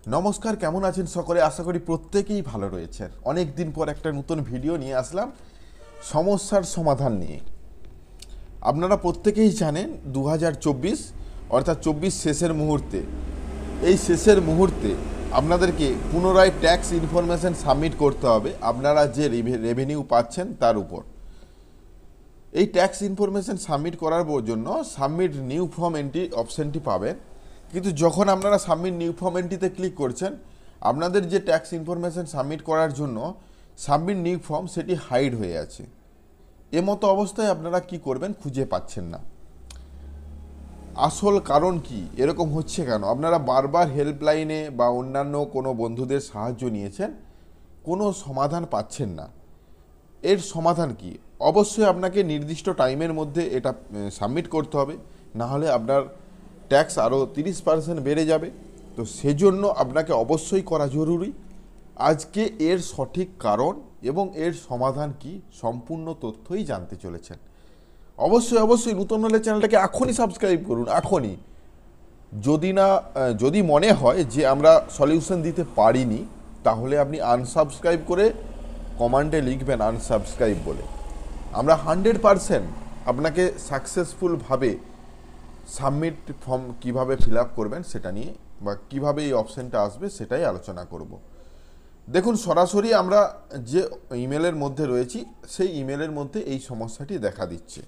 নমস্কার, কেমন আছেন সকলে? আশা করি প্রত্যেকেই ভালো রয়েছেন। অনেক দিন পর একটা নতুন ভিডিও নিয়ে আসলাম সমস্যার সমাধান নিয়ে। আপনারা প্রত্যেকেই জানেন 2024 অর্থাৎ 24 শেষের মুহূর্তে, এই শেষের মুহূর্তে আপনাদেরকে পুনরায় ট্যাক্স ইনফরমেশন সাবমিট করতে হবে আপনারা যে রেভিনিউ পাচ্ছেন তার উপর। এই ট্যাক্স ইনফরমেশন সাবমিট করার জন্য সাবমিট নিউ ফর্ম এন্ট্রি অপশানটি পাবেন, কিন্তু যখন আপনারা সাবমিট নিউ ফর্ম এন্ট্রিতে ক্লিক করছেন আপনাদের যে ট্যাক্স ইনফরমেশন সাবমিট করার জন্য সাবমিট নিউ ফর্ম সেটি হাইড হয়ে আছে। এমতো অবস্থায় আপনারা কি করবেন খুঁজে পাচ্ছেন না। আসল কারণ কি, এরকম হচ্ছে কেন? আপনারা বারবার হেল্পলাইনে বা অন্যান্য কোনো বন্ধুদের সাহায্য নিয়েছেন, কোনো সমাধান পাচ্ছেন না। এর সমাধান কি? অবশ্যই আপনাকে নির্দিষ্ট টাইমের মধ্যে এটা সাবমিট করতে হবে, না হলে আপনার ট্যাক্স আরও 30% বেড়ে যাবে। তো সেজন্য আপনাকে অবশ্যই করা জরুরি। আজকে এর সঠিক কারণ এবং এর সমাধান কি সম্পূর্ণ তথ্যই জানতে চলেছেন। অবশ্যই নতুন হলে চ্যানেলটাকে এখনই সাবস্ক্রাইব করুন, এখনই। যদি মনে হয় যে আমরা সলিউশন দিতে পারিনি, তাহলে আপনি আনসাবস্ক্রাইব করে কমান্ডে লিখবেন আনসাবস্ক্রাইব বলে। আমরা 100% আপনাকে সাকসেসফুলভাবে সাবমিট ফর্ম কিভাবে ফিল আপ করবেন সেটা নিয়ে, বা কিভাবে এই অপশানটা আসবে সেটাই আলোচনা করব। দেখুন, সরাসরি আমরা যে ইমেলের মধ্যে রয়েছি সেই ইমেলের মধ্যে এই সমস্যাটি দেখা দিচ্ছে।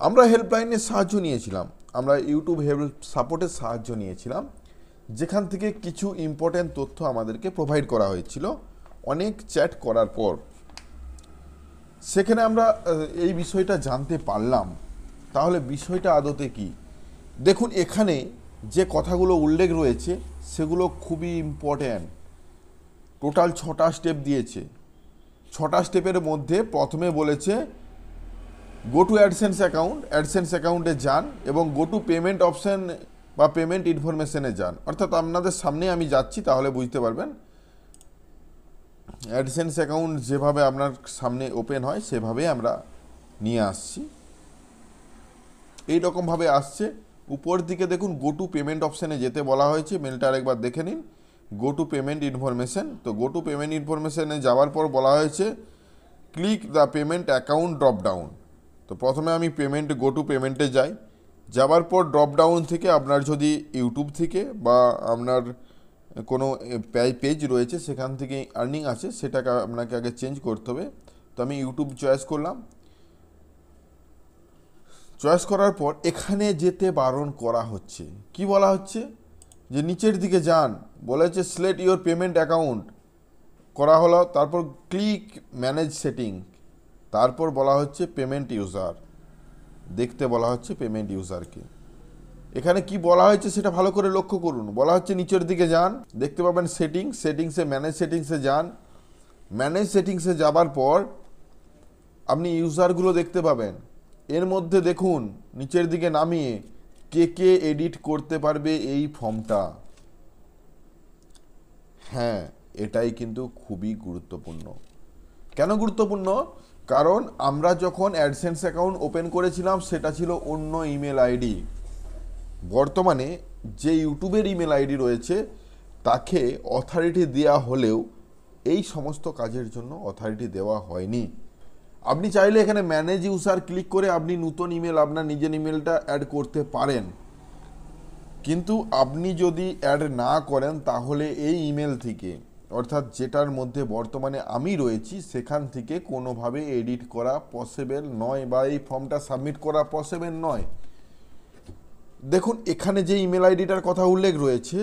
আমরা হেল্পলাইনের সাহায্য নিয়েছিলাম, আমরা ইউটিউব হেল্প সাপোর্টের সাহায্য নিয়েছিলাম, যেখান থেকে কিছু ইম্পর্ট্যান্ট তথ্য আমাদেরকে প্রোভাইড করা হয়েছিল অনেক চ্যাট করার পর। সেখানে আমরা এই বিষয়টা জানতে পারলাম। তাহলে বিষয়টা আদতে কি? দেখুন, এখানে যে কথাগুলো উল্লেখ রয়েছে সেগুলো খুবই ইম্পর্ট্যান্ট। টোটাল 6টা স্টেপ দিয়েছে। 6টা স্টেপের মধ্যে প্রথমে বলেছে go to AdSense account, AdSense অ্যাকাউন্টে যান এবং গো টু পেমেন্ট অপশান বা পেমেন্ট ইনফরমেশনে যান। অর্থাৎ আপনাদের সামনে আমি যাচ্ছি, তাহলে বুঝতে পারবেন। অ্যাডসেন্স অ্যাকাউন্ট যেভাবে আপনার সামনে ওপেন হয় সেভাবে আমরা নিয়ে আসছি। এই রকমভাবে আসছে। উপর দিকে দেখুন গো টু পেমেন্ট অপশানে যেতে বলা হয়েছে। মেলটা আরেকবার দেখে নিন, গো টু পেমেন্ট ইনফরমেশন। তো গো টু পেমেন্ট ইনফরমেশনে যাওয়ার পর বলা হয়েছে click the payment account drop down. তো প্রথমে আমি গো টু পেমেন্টে যাই। যাওয়ার পর ড্রপ ডাউন থেকে আপনার যদি ইউটিউব থেকে বা আপনার কোনো পেজ রয়েছে সেখান থেকে আর্নিং আছে, সেটাকে আপনাকে আগে চেঞ্জ করতে হবে। তো আমি ইউটিউব চয়েস করলাম। চয়েস করার পর এখানে যেতে বারণ করা হচ্ছে। কি বলা হচ্ছে? যে নিচের দিকে যান, বলা হচ্ছে সিলেক্ট ইওর পেমেন্ট অ্যাকাউন্ট করা হলো, তারপর ক্লিক ম্যানেজ সেটিং, তারপর বলা হচ্ছে পেমেন্ট ইউজার, দেখতে বলা হচ্ছে পেমেন্ট ইউজারকে। এখানে কি বলা হয়েছে সেটা ভালো করে লক্ষ্য করুন। বলা হচ্ছে নিচের দিকে যান, দেখতে পাবেন সেটিংসে ম্যানেজ সেটিংসে যান। ম্যানেজ সেটিংসে যাবার পর আপনি ইউজারগুলো দেখতে পাবেন। এর মধ্যে দেখুন নিচের দিকে নামিয়ে কে এডিট করতে পারবে এই ফর্মটা। হ্যাঁ, এটাই কিন্তু খুবই গুরুত্বপূর্ণ। কেন গুরুত্বপূর্ণ? কারণ আমরা যখন অ্যাডসেন্স অ্যাকাউন্ট ওপেন করেছিলাম সেটা ছিল অন্য ইমেল আইডি। বর্তমানে যে ইউটিউবের ইমেল আইডি রয়েছে তাকে অথরিটি দেওয়া হলেও এই সমস্ত কাজের জন্য অথরিটি দেওয়া হয়নি। আপনি চাইলে এখানে ম্যানেজ ইউজার ক্লিক করে আপনি নতুন ইমেল, আপনার নিজের ইমেলটা অ্যাড করতে পারেন, কিন্তু আপনি যদি অ্যাড না করেন তাহলে এই ইমেল থেকে, অর্থাৎ যেটার মধ্যে বর্তমানে আমি রয়েছি, সেখান থেকে কোনোভাবে এডিট করা পসিবল নয় বা এই ফর্মটা সাবমিট করা পসিবল নয়। দেখুন, এখানে যে ইমেল আইডিটার কথা উল্লেখ রয়েছে,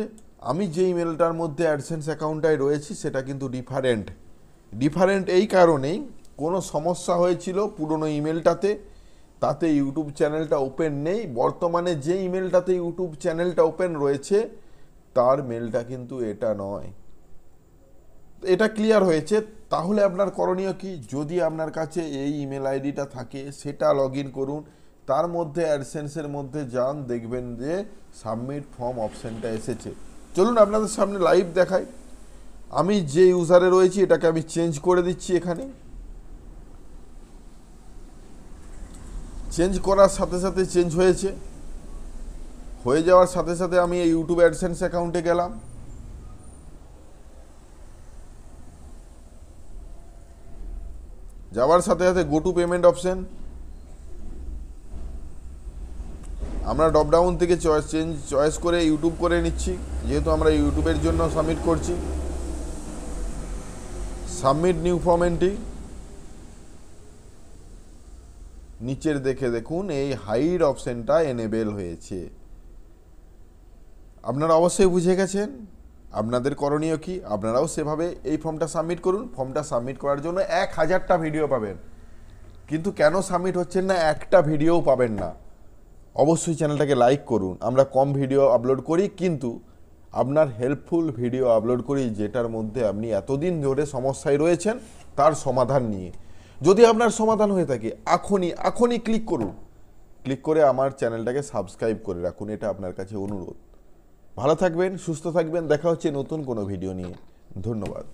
আমি যে ইমেলটার মধ্যে অ্যাডসেন্স অ্যাকাউন্টটায় রয়েছি সেটা কিন্তু ডিফারেন্ট এই কারণেই কোনো সমস্যা হয়েছিল পুরনো ইমেলটাতে, তাতে ইউটিউব চ্যানেলটা ওপেন নেই। বর্তমানে যে ইমেলটাতে ইউটিউব চ্যানেলটা ওপেন রয়েছে তার মেলটা কিন্তু এটা নয়। এটা ক্লিয়ার হয়েছে। তাহলে আপনার করণীয় কি? যদি আপনার কাছে এই ইমেল আইডিটা থাকে সেটা লগ ইন করুন, তার মধ্যে অ্যাডসেন্সের মধ্যে যান, দেখবেন যে সাবমিট ফর্ম অপশানটা এসেছে। চলুন আপনাদের সামনে লাইভ দেখাই। আমি যে ইউজারে রয়েছি এটাকে আমি চেঞ্জ করে দিচ্ছি। এখানে চেঞ্জ করার সাথে সাথে চেঞ্জ হয়ে যাওয়ার সাথে সাথে আমি এই ইউটিউব অ্যাডসেন্স অ্যাকাউন্টে গেলাম। যাওয়ার সাথে সাথে গো টু পেমেন্ট অপশন, আমরা ড্রপ ডাউন থেকে চয়েস করে ইউটিউব করে নিচ্ছি, যেহেতু আমরা ইউটিউবের জন্য সাবমিট করছি। সাবমিট নিউ ফর্ম এন্ট্রি, নিচের দেখুন এই হাইড অপশনটা এনেবেল হয়েছে। আপনারা অবশ্যই বুঝে গেছেন। আপনাদের করণীয় কি, আপনারাও সেভাবে এই ফর্মটা সাবমিট করুন। ফর্মটা সাবমিট করার জন্য 1000টা ভিডিও পাবেন, কিন্তু কেন সাবমিট হচ্ছেন না, একটা ভিডিও পাবেন না। অবশ্যই চ্যানেলটাকে লাইক করুন। আমরা কম ভিডিও আপলোড করি, কিন্তু আপনার হেল্পফুল ভিডিও আপলোড করি, যেটার মধ্যে আপনি এতদিন ধরে সমস্যায় রয়েছেন তার সমাধান নিয়ে। যদি আপনার সমাধান হয়ে থাকে এখনই ক্লিক করুন, ক্লিক করে আমার চ্যানেলটাকে সাবস্ক্রাইব করে রাখুন, এটা আপনার কাছে অনুরোধ। ভালো থাকবেন, সুস্থ থাকবেন, দেখা হচ্ছে নতুন কোনো ভিডিও নিয়ে। ধন্যবাদ।